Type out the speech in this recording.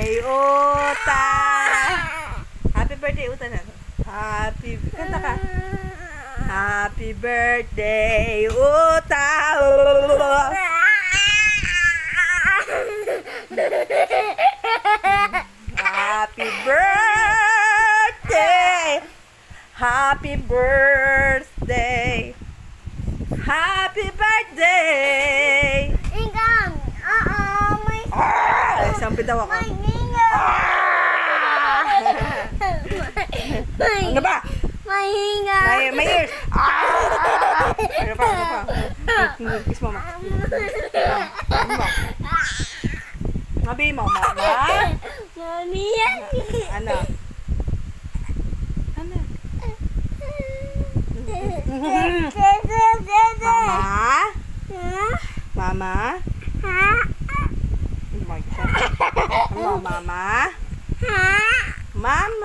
birthday, Uta! Happy birthday, Uta na. Kanta ka. Happy birthday, Uta! Happy birthday! Happy birthday! Happy birthday! Ingang! May... Isang bitaw ako. May hinga! Ano ba? May hinga! May ears! Ano pa? Kiss mo, ma. Ano ba? Sabi mo, mama? Mami! Ano? Ano? Mama? Mama? Oh my God. Hello, mama? Mama?